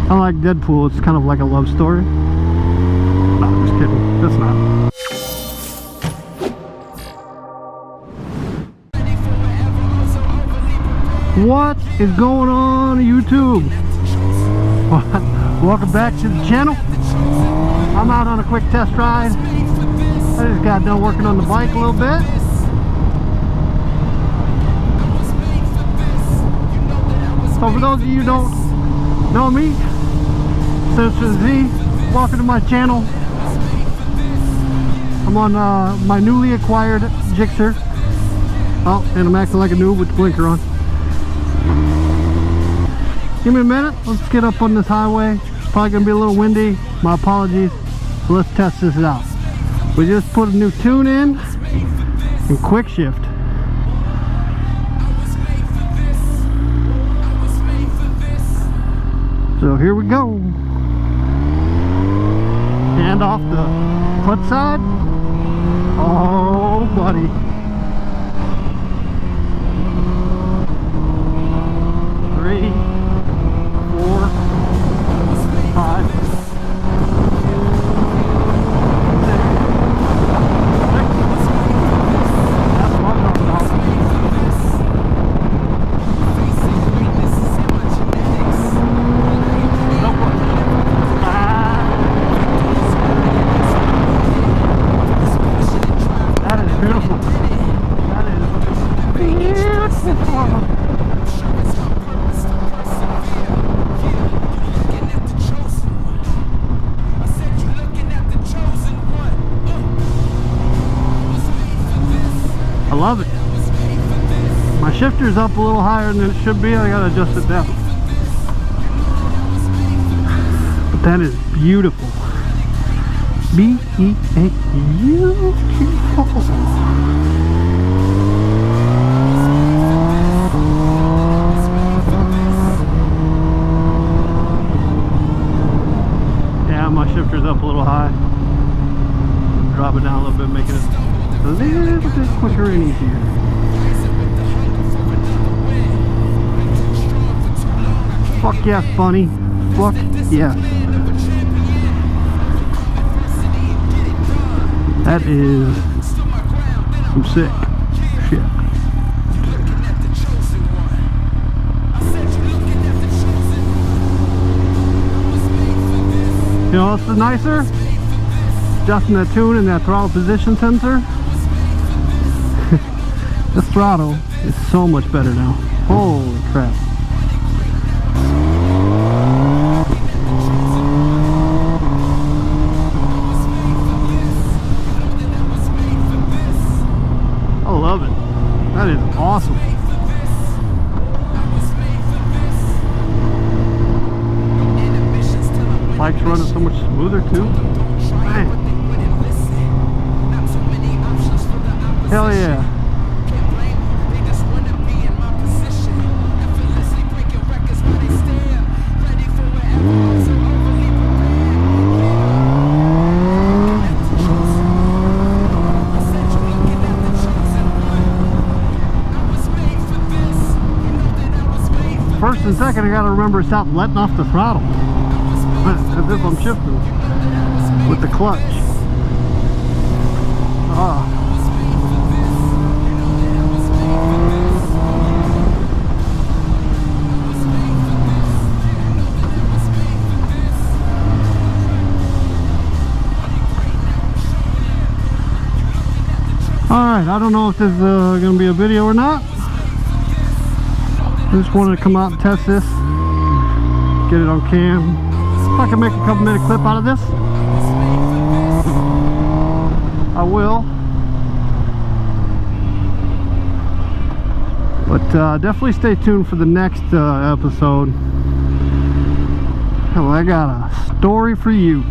Unlike Deadpool, it's kind of like a love story. No, I'm just kidding. It's not. What is going on YouTube? Welcome back to the channel. I'm out on a quick test ride. I just got done working on the bike a little bit. So for those of you who don't know me, Sister Z, welcome to my channel. I'm on my newly acquired Gixxer. Oh, and I'm acting like a noob with the blinker on. Give me a minute, let's get up on this highway. It's probably gonna be a little windy, my apologies. So let's test this out. We just put a new tune in Quickshift. So here we go. Hand off the foot side. Oh buddy. Three. 4, 5, 6. That's what I'm talking about. That is beautiful. That is beautiful. I love it. My shifter's up a little higher than it should be. I gotta adjust it down. But that is beautiful. Beautiful. Yeah, my shifter's up a little high. Drop it down a little bit, making it a little bit quicker and easier. Fuck yes, bunny. Fuck yes. That is some sick shit. You know what's nicer? Adjusting that tune and that throttle position sensor. This throttle is so much better now. Holy crap. I love it. That is awesome. Bike's running so much smoother too. Man. Hell yeah. First and second, I gotta remember to stop letting off the throttle. As if I'm shifting with the clutch. Ah. Alright, I don't know if this is going to be a video or not. I just wanted to come out and test this. Get it on cam. If I can make a couple minute clip out of this, I will. But definitely stay tuned for the next episode. Hell, I got a story for you.